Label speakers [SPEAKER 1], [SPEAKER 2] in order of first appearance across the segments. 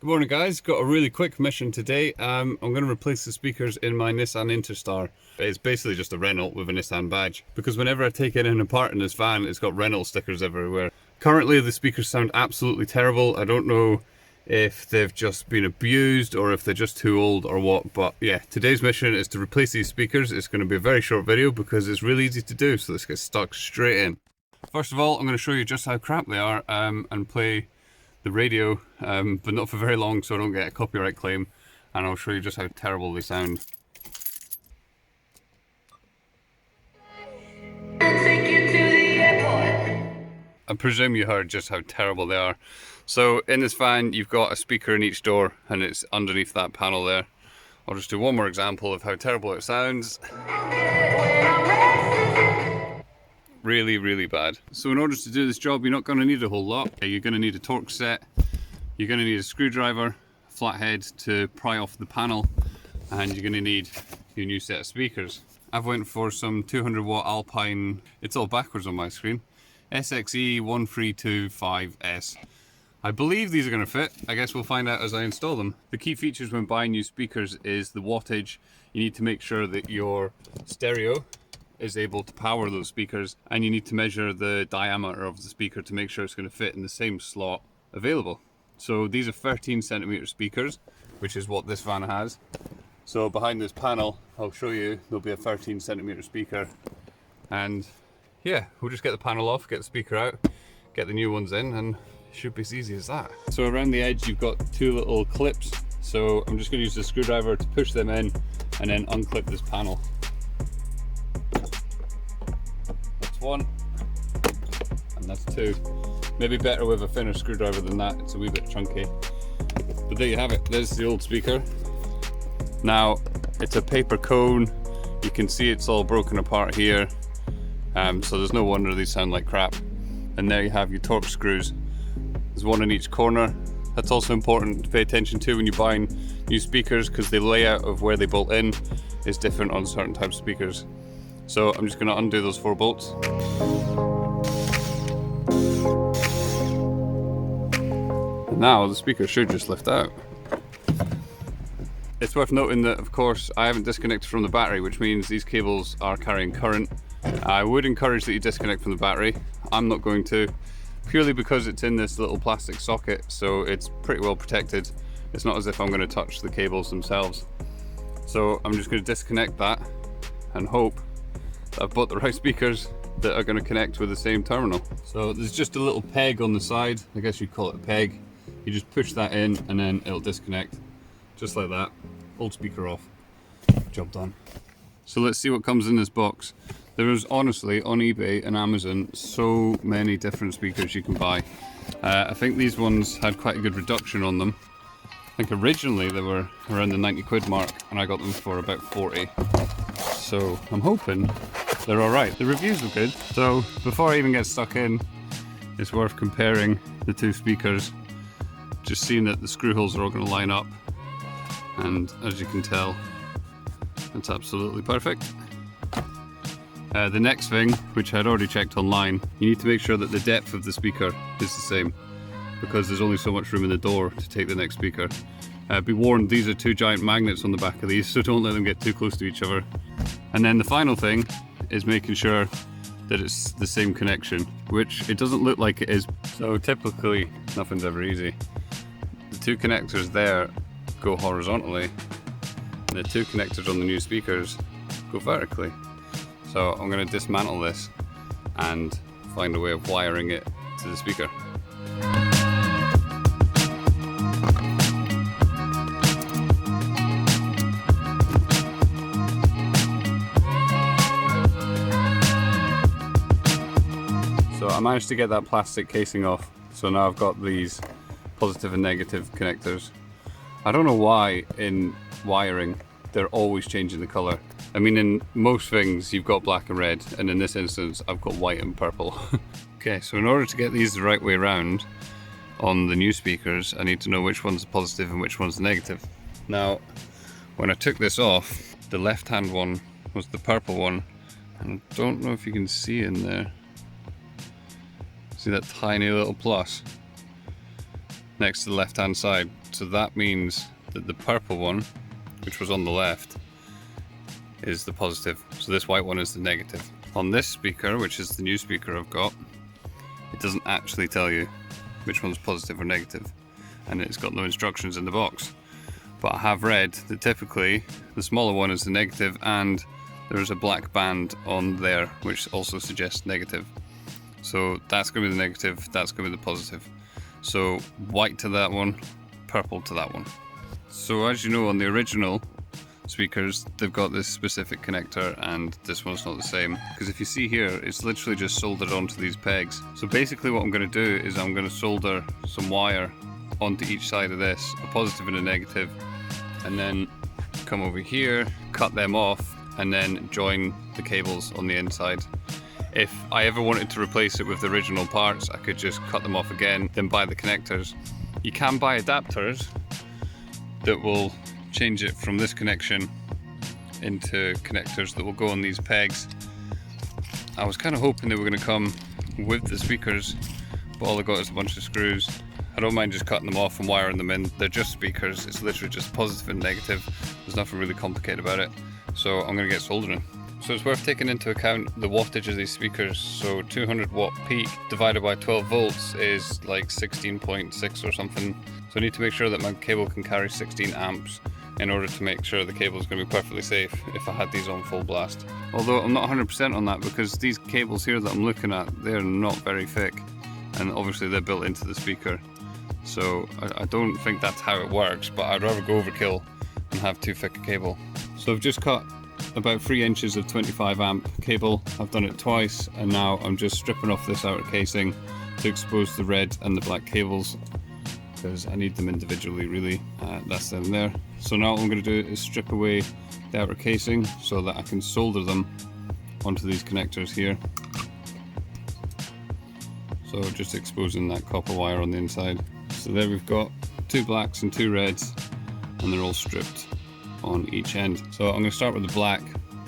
[SPEAKER 1] Good morning guys, got a really quick mission today. I'm going to replace the speakers in my Nissan Interstar. It's basically just a Renault with a Nissan badge, because whenever I take it in apart in this van, it's got Renault stickers everywhere. Currently the speakers sound absolutely terrible. I don't know if they've just been abused or if they're just too old or what, but yeah, today's mission is to replace these speakers. It's going to be a very short video because it's really easy to do, so let's get stuck straight in. First of all, I'm going to show you just how crap they are and play the radio, but not for very long so I don't get a copyright claim, and I'll show you just how terrible they sound. I presume you heard just how terrible they are. So in this van you've got a speaker in each door and it's underneath that panel there. I'll just do one more example of how terrible it sounds. Really bad. So in order to do this job, you're not going to need a whole lot. You're going to need a torque set, you're going to need a screwdriver, flathead to pry off the panel, and you're going to need your new set of speakers. I've went for some 200 watt Alpine, it's all backwards on my screen, SXE 1325S. I believe these are going to fit. I guess we'll find out as I install them. The key features when buying new speakers is the wattage. You need to make sure that your stereo is able to power those speakers, and you need to measure the diameter of the speaker to make sure it's going to fit in the same slot available. So these are 13cm speakers, which is what this van has. So behind this panel, I'll show you, there'll be a 13cm speaker, and yeah, we'll just get the panel off, get the speaker out, get the new ones in, and it should be as easy as that. So around the edge you've got two little clips, so I'm just going to use the screwdriver to push them in and then unclip this panel. One and that's two. Maybe better with a thinner screwdriver than that, it's a wee bit chunky. But there you have it, there's the old speaker. Now it's a paper cone, you can see it's all broken apart here, so there's no wonder these sound like crap. And there you have your torque screws, there's one in each corner. That's also important to pay attention to when you're buying new speakers, because the layout of where they bolt in is different on certain types of speakers. So I'm just going to undo those 4 bolts. And now the speaker should just lift out. It's worth noting that, of course, I haven't disconnected from the battery, which means these cables are carrying current. I would encourage that you disconnect from the battery. I'm not going to, purely because it's in this little plastic socket, so it's pretty well protected. It's not as if I'm going to touch the cables themselves. So I'm just going to disconnect that and hope I've bought the right speakers that are going to connect with the same terminal. So there's just a little peg on the side, I guess you'd call it a peg. You just push that in and then it'll disconnect, just like that. Old speaker off, job done. So let's see what comes in this box. There is honestly on eBay and Amazon so many different speakers you can buy. I think these ones had quite a good reduction on them. I think originally they were around the 90 quid mark and I got them for about 40. So I'm hoping they're alright. The reviews were good, so before I even get stuck in, it's worth comparing the two speakers, just seeing that the screw holes are all going to line up, and as you can tell, it's absolutely perfect. The next thing, which I had already checked online, you need to make sure that the depth of the speaker is the same, because there's only so much room in the door to take the next speaker. Be warned, these are 2 giant magnets on the back of these, so don't let them get too close to each other. And then the final thing is making sure that it's the same connection, which it doesn't look like it is. So typically, nothing's ever easy. The 2 connectors there go horizontally, and the 2 connectors on the new speakers go vertically. So I'm going to dismantle this and find a way of wiring it to the speaker. So I managed to get that plastic casing off, so now I've got these positive and negative connectors. I don't know why in wiring they're always changing the colour. I mean, in most things you've got black and red, and in this instance I've got white and purple. Okay, so in order to get these the right way around on the new speakers, I need to know which one's the positive and which one's the negative. Now, when I took this off, the left hand one was the purple one, and I don't know if you can see in there. See that tiny little plus? next to the left hand side. So that means that the purple one, which was on the left, is the positive. So this white one is the negative. On this speaker, which is the new speaker I've got, it doesn't actually tell you which one's positive or negative, and it's got no instructions in the box. But I have read that typically the smaller one is the negative, and there's a black band on there which also suggests negative. So that's going to be the negative, that's going to be the positive. So white to that one, purple to that one. So as you know, on the original speakers, they've got this specific connector, and this one's not the same. Because if you see here, it's literally just soldered onto these pegs. So basically what I'm going to do is I'm going to solder some wire onto each side of this, a positive and a negative, and then come over here, cut them off, and then join the cables on the inside. If I ever wanted to replace it with the original parts, I could just cut them off again, then buy the connectors. You can buy adapters that will change it from this connection into connectors that will go on these pegs. I was kind of hoping they were going to come with the speakers, but all I got is a bunch of screws. I don't mind just cutting them off and wiring them in. They're just speakers, it's literally just positive and negative. There's nothing really complicated about it. So I'm going to get soldering. So it's worth taking into account the wattage of these speakers. So 200 watt peak divided by 12 volts is like 16.6 or something. So I need to make sure that my cable can carry 16 amps in order to make sure the cable is going to be perfectly safe if I had these on full blast. Although I'm not 100% on that, because these cables here that I'm looking at, they're not very thick, and obviously they're built into the speaker. So I don't think that's how it works, but I'd rather go overkill and have too thick a cable. So I've just cut about 3 inches of 25 amp cable. I've done it twice, and now I'm just stripping off this outer casing to expose the red and the black cables, because I need them individually really. That's them there. So now what I'm going to do is strip away the outer casing so that I can solder them onto these connectors here. So just exposing that copper wire on the inside. So there we've got 2 blacks and 2 reds, and they're all stripped on each end. So I'm going to start with the black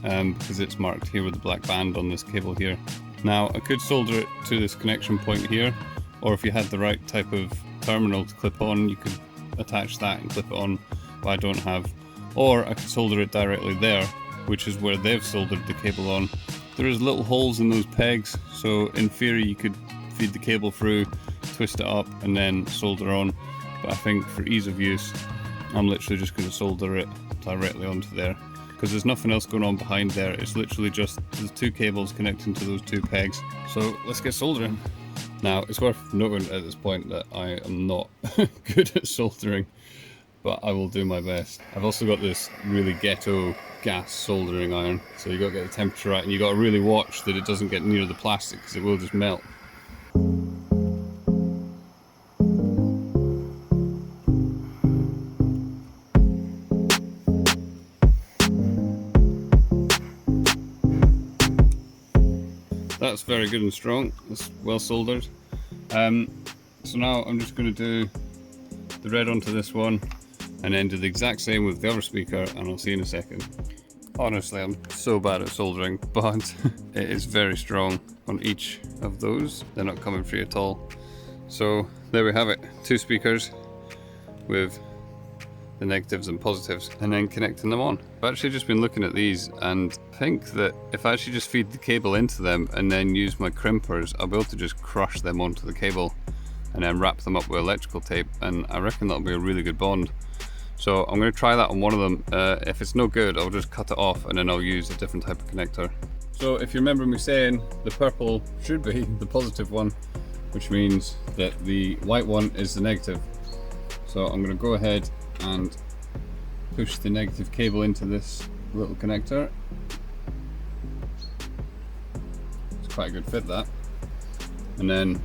[SPEAKER 1] because it's marked here with the black band on this cable here. Now I could solder it to this connection point here, or if you had the right type of terminal to clip on, you could attach that and clip it on, but I don't have. Or I could solder it directly there, which is where they've soldered the cable on. There's little holes in those pegs, so in theory you could feed the cable through, twist it up, and then solder on. But I think for ease of use, I'm literally just going to solder it directly onto there, because there's nothing else going on behind there. It's literally just the 2 cables connecting to those 2 pegs. So let's get soldering. Now it's worth noting at this point that I am not good at soldering, but I will do my best. I've also got this really ghetto gas soldering iron, so you got to get the temperature right, and you got to really watch that it doesn't get near the plastic, because it will just melt. That's very good and strong. It's well soldered. So now I'm just going to do the red onto this one, and then do the exact same with the other speaker, and I'll see you in a second. Honestly, I'm so bad at soldering, but it is very strong on each of those. They're not coming free at all. So there we have it, 2 speakers with the negatives and positives, and then connecting them on. I've actually just been looking at these and think that if I actually just feed the cable into them and then use my crimpers, I'll be able to just crush them onto the cable and then wrap them up with electrical tape, and I reckon that'll be a really good bond. So I'm going to try that on one of them. If it's no good, I'll just cut it off and then I'll use a different type of connector. So if you remember me saying, the purple should be the positive one, which means that the white one is the negative. So I'm going to go ahead and push the negative cable into this little connector. It's quite a good fit, that. And then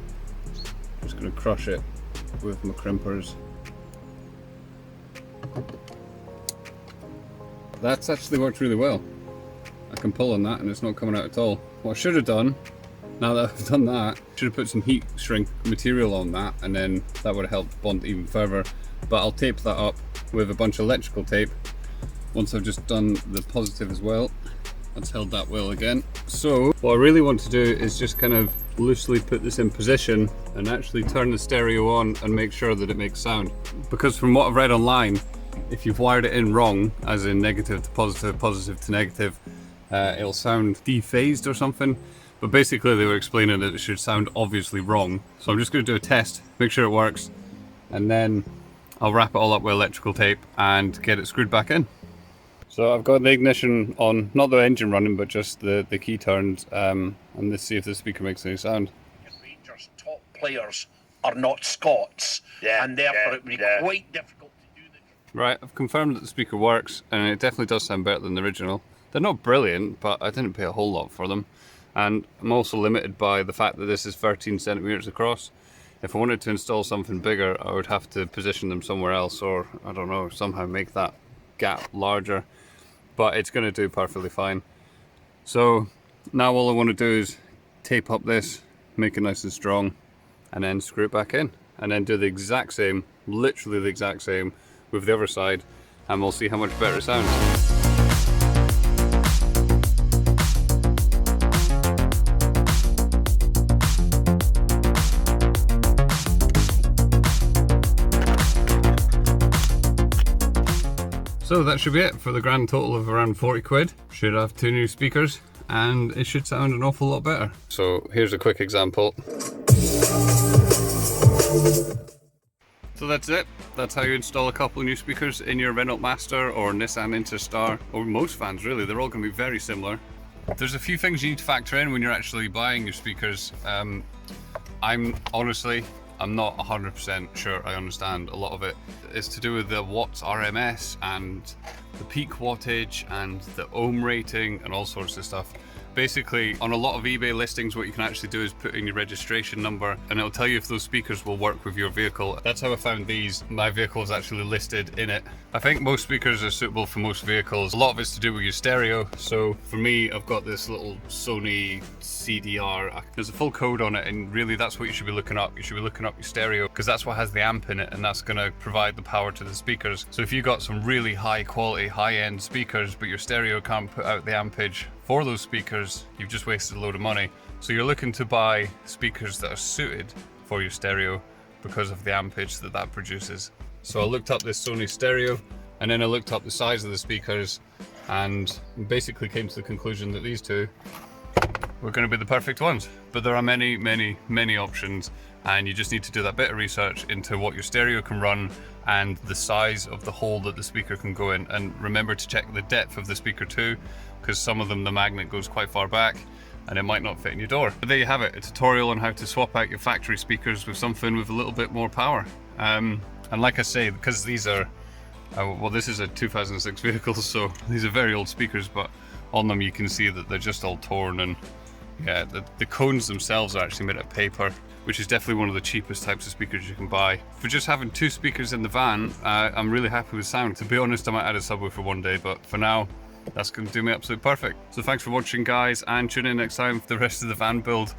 [SPEAKER 1] just going to crush it with my crimpers. That's actually worked really well. I can pull on that and it's not coming out at all. What I should have done, now that I've done that, should have put some heat shrink material on that, and then that would have helped bond even further. But I'll tape that up with a bunch of electrical tape once I've just done the positive as well. that's held that well again. So what I really want to do is just kind of loosely put this in position and actually turn the stereo on and make sure that it makes sound. Because from what I've read online, if you've wired it in wrong, as in negative to positive, positive to negative, it'll sound dephased or something. But basically they were explaining that it should sound obviously wrong. So I'm just going to do a test, make sure it works, and then I'll wrap it all up with electrical tape and get it screwed back in. So I've got the ignition on, not the engine running, but just the key turned, and let's see if the speaker makes any sound.
[SPEAKER 2] Rangers' top players are not Scots, and therefore it would be quite difficult to do the...
[SPEAKER 1] Right, I've confirmed that the speaker works, and it definitely does sound better than the original. They're not brilliant, but I didn't pay a whole lot for them. And I'm also limited by the fact that this is 13 centimeters across. If I wanted to install something bigger, I would have to position them somewhere else, or I don't know, somehow make that gap larger. But it's going to do perfectly fine. So now all I want to do is tape up this, make it nice and strong, and then screw it back in. And then do the exact same, literally the exact same, with the other side, and we'll see how much better it sounds. So that should be it for the grand total of around 40 quid. Should have 2 new speakers and it should sound an awful lot better. So here's a quick example. So that's it. That's how you install a couple of new speakers in your Renault Master or Nissan Interstar, or most vans really. They're all going to be very similar. There's a few things you need to factor in when you're actually buying your speakers. I'm not 100% sure I understand a lot of it. It's to do with the watts RMS and the peak wattage and the ohm rating and all sorts of stuff. Basically, on a lot of eBay listings, what you can actually do is put in your registration number and it'll tell you if those speakers will work with your vehicle. That's how I found these. My vehicle is actually listed in it. I think most speakers are suitable for most vehicles. A lot of it's to do with your stereo. So for me, I've got this little Sony CDR. There's a full code on it, and really that's what you should be looking up. You should be looking up your stereo because that's what has the amp in it, and that's going to provide the power to the speakers. So if you got some really high quality, high-end speakers, but your stereo can't put out the ampage for those speakers, you've just wasted a load of money. So you're looking to buy speakers that are suited for your stereo because of the ampage that that produces. So I looked up this Sony stereo, and then I looked up the size of the speakers, and basically came to the conclusion that these two were going to be the perfect ones. But there are many, many, many options, and you just need to do that bit of research into what your stereo can run and the size of the hole that the speaker can go in. And remember to check the depth of the speaker too, because some of them the magnet goes quite far back and it might not fit in your door. But there you have it, a tutorial on how to swap out your factory speakers with something with a little bit more power. And like I say, because these are, well, this is a 2006 vehicle, so these are very old speakers, but on them you can see that they're just all torn, and yeah, the cones themselves are actually made of paper, which is definitely one of the cheapest types of speakers you can buy. For just having 2 speakers in the van, I'm really happy with sound. To be honest, I might add a subwoofer one day, but for now, that's going to do me absolutely perfect. So thanks for watching, guys, and tune in next time for the rest of the van build.